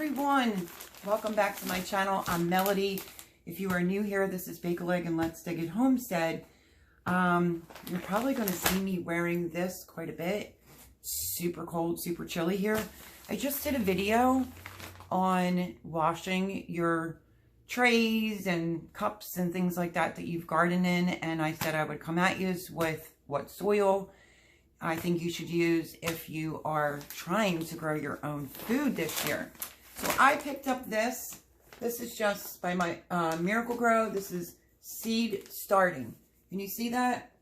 everyone, welcome back to my channel. I'm Melody. If you are new here, this is Bake a Leg and Let's Dig It Homestead. You're probably going to see me wearing this quite a bit. Super cold, super chilly here. I just did a video on washing your trays and cups and things like that that you've gardened in, and I said I would come at you with what soil I think you should use if you are trying to grow your own food this year. So I picked up this. This is just by my Miracle Grow. This is seed starting. Can you see that?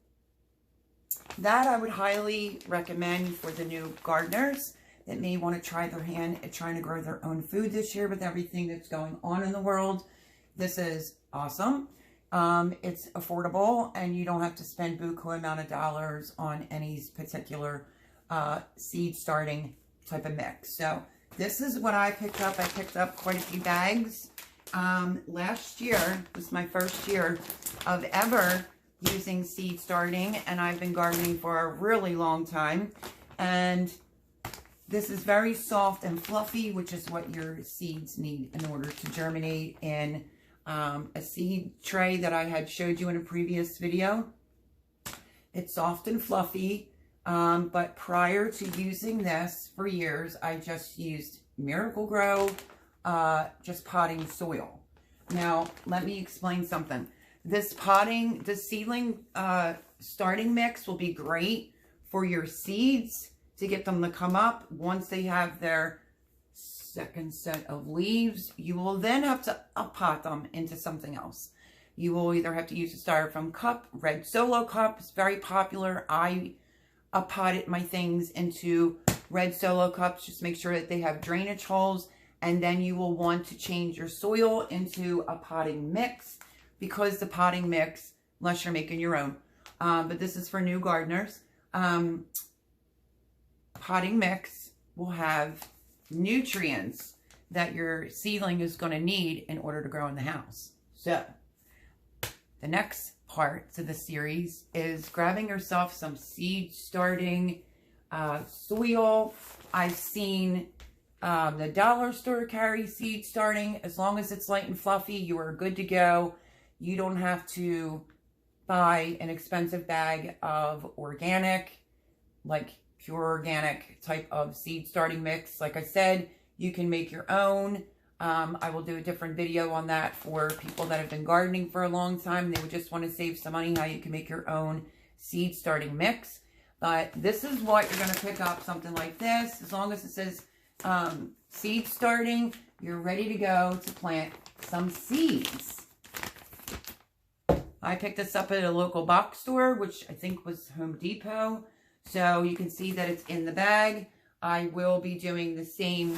That I would highly recommend for the new gardeners that may want to try their hand at trying to grow their own food this year with everything that's going on in the world. This is awesome. It's affordable, and you don't have to spend buku amount of dollars on any particular seed starting type of mix. So this is what I picked up. I picked up quite a few bags. Last year was my first year of ever using seed starting, and I've been gardening for a really long time. And this is very soft and fluffy, which is what your seeds need in order to germinate in a seed tray that I had showed you in a previous video. It's soft and fluffy, but prior to using this for years, I just used Miracle Grow, just potting soil. Now, let me explain something. This seedling starting mix will be great for your seeds to get them to come up. Once they have their second set of leaves, you will then have to pot them into something else. You will either have to use a styrofoam cup. Red Solo cup is very popular. I potted my things into Red Solo cups. Just make sure that they have drainage holes, and then you will want to change your soil into a potting mix, because the potting mix, unless you're making your own, but this is for new gardeners, potting mix will have nutrients that your seedling is going to need in order to grow in the house. So the next part to the series is grabbing yourself some seed starting soil. I've seen the dollar store carry seed starting. As long as it's light and fluffy, you are good to go. You don't have to buy an expensive bag of organic, like pure organic type of seed starting mix. Like I said, you can make your own. I will do a different video on that for people that have been gardening for a long time. They would just want to save some money, how you can make your own seed starting mix. But this is what you're going to pick up, something like this. As long as it says seed starting, you're ready to go to plant some seeds. I picked this up at a local box store, which I think was Home Depot. So you can see that it's in the bag. I will be doing the same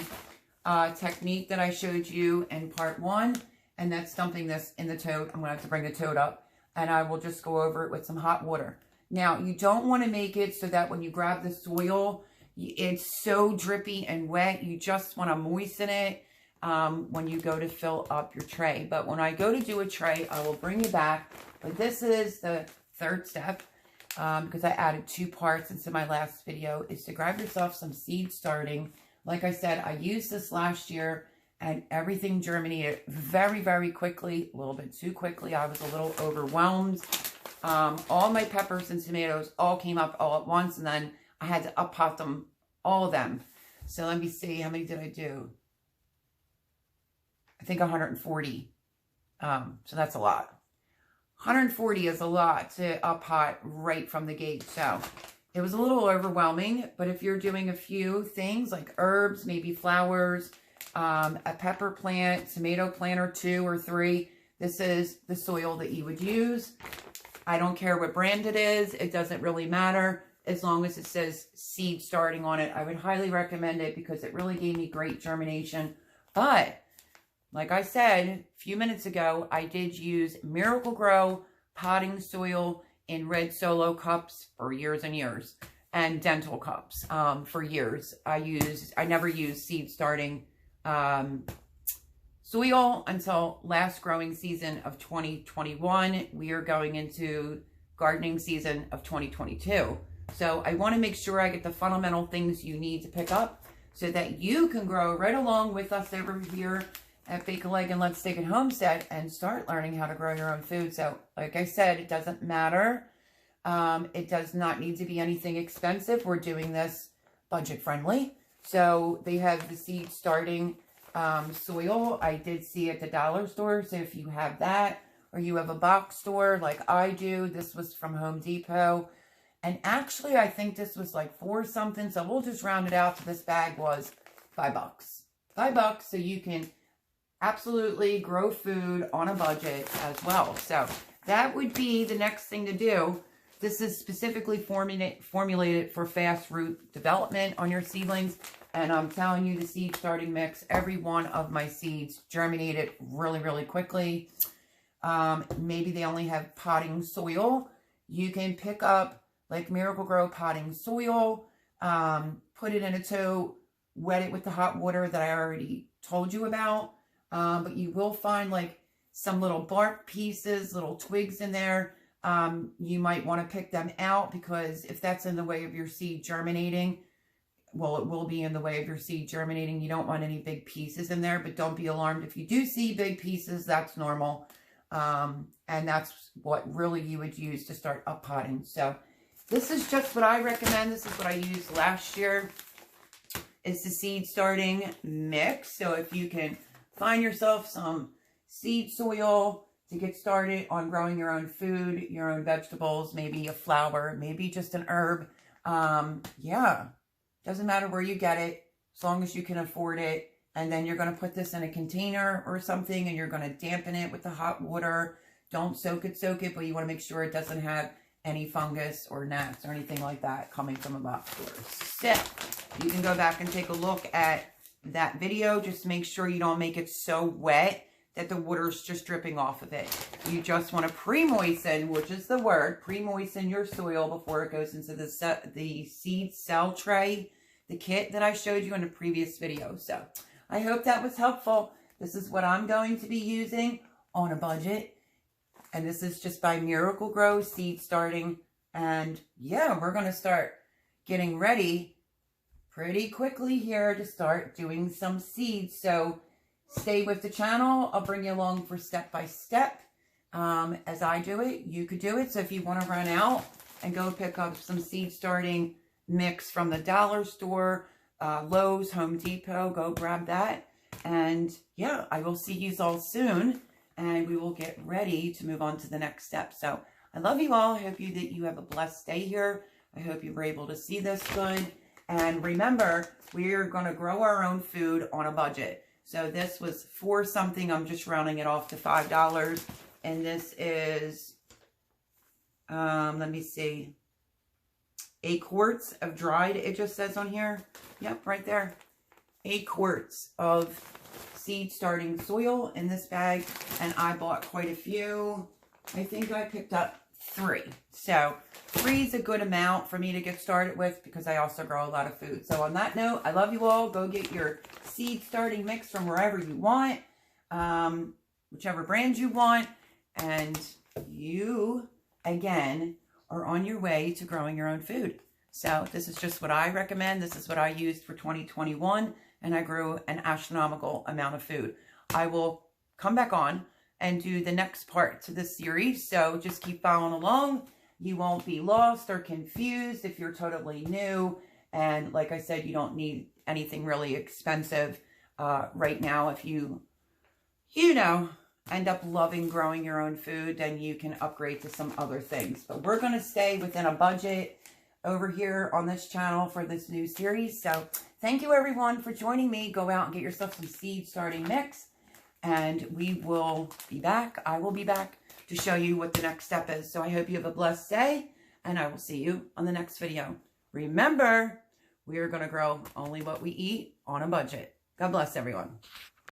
technique that I showed you in part 1, and that's dumping this in the tote. I'm going to have to bring the tote up, and I will just go over it with some hot water. Now, you don't want to make it so that when you grab the soil, it's so drippy and wet. You just want to moisten it when you go to fill up your tray. But when I go to do a tray, I will bring you back. But this is the third step. Because I added 2 parts into my last video, is to grab yourself some seed starting. Like I said, I used this last year and everything germinated very, very quickly, a little bit too quickly. I was a little overwhelmed. All my peppers and tomatoes all came up all at once, and then I had to pot them, all of them. So let me see, how many did I do? I think 140. So that's a lot. 140 is a lot to pot right from the gate. So it was a little overwhelming, but if you're doing a few things like herbs, maybe flowers, a pepper plant, tomato plant or 2 or 3, this is the soil that you would use. I don't care what brand it is. It doesn't really matter as long as it says seed starting on it. I would highly recommend it because it really gave me great germination. But like I said a few minutes ago, I did use Miracle Grow potting soil in Red Solo cups for years and years, and dental cups for years. I never used seed starting soil until last growing season of 2021. We are going into gardening season of 2022. So I want to make sure I get the fundamental things you need to pick up so that you can grow right along with us over here at Bake a Leg and Let's Dig It Homestead and start learning how to grow your own food. So like I said, it doesn't matter. It does not need to be anything expensive. We're doing this budget friendly. So they have the seed starting soil. I did see at the dollar store. So if you have that or you have a box store like I do, this was from Home Depot. And actually, I think this was like $4 something. So we'll just round it out to this bag was $5. $5 so you can absolutely grow food on a budget as well. So that would be the next thing to do. This is specifically formulated for fast root development on your seedlings. And I'm telling you, the seed starting mix, every one of my seeds germinated really, really quickly. Maybe they only have potting soil. You can pick up like Miracle-Gro potting soil, put it in a tote, wet it with the hot water that I already told you about. But you will find like some little bark pieces, little twigs in there. You might want to pick them out because if that's in the way of your seed germinating, well, it will be in the way of your seed germinating. You don't want any big pieces in there, but don't be alarmed. If you do see big pieces, that's normal. And that's what really you would use to start up potting. So this is just what I recommend. This is what I used last year. It's the seed starting mix. So if you can find yourself some seed soil to get started on growing your own food, your own vegetables, maybe a flower, maybe just an herb. Yeah, doesn't matter where you get it, as long as you can afford it. And then you're going to put this in a container or something, and you're going to dampen it with the hot water. Don't soak it, but you want to make sure it doesn't have any fungus or gnats or anything like that coming from a box store. So you can go back and take a look at that video. Just make sure you don't make it so wet that the water's just dripping off of it. You just want to pre-moisten, which is the word, pre-moisten your soil before it goes into the seed cell tray, the kit that I showed you in a previous video. So I hope that was helpful. This is what I'm going to be using on a budget. And this is just by Miracle-Gro seed starting. And yeah, we're going to start getting ready pretty quickly here to start doing some seeds. So stay with the channel. I'll bring you along for step by step. As I do it, you could do it. So if you want to run out and go pick up some seed starting mix from the dollar store, Lowe's, Home Depot, go grab that. And yeah, I will see you all soon. And we will get ready to move on to the next step. So I love you all. I hope that you have a blessed day here. I hope you were able to see this good. And remember, we are going to grow our own food on a budget. So this was $4 something. I'm just rounding it off to $5. And this is, let me see, 8 quarts of dried, it just says on here. Yep, right there. 8 quarts of seed starting soil in this bag. And I bought quite a few. I think I picked up 3. So 3 is a good amount for me to get started with because I also grow a lot of food. So on that note, I love you all. Go get your seed starting mix from wherever you want, whichever brand you want. And you, again, are on your way to growing your own food. So this is just what I recommend. This is what I used for 2021. And I grew an astronomical amount of food. I will come back on and do the next part to this series. So just keep following along. You won't be lost or confused if you're totally new. And like I said, you don't need anything really expensive right now. If you know, end up loving growing your own food, then you can upgrade to some other things. But we're going to stay within a budget over here on this channel for this new series. So thank you everyone for joining me. Go out and get yourself some seed starting mix. And we will be back. I will be back to show you what the next step is. So I hope you have a blessed day. And I will see you on the next video. Remember, we are going to grow only what we eat on a budget. God bless everyone.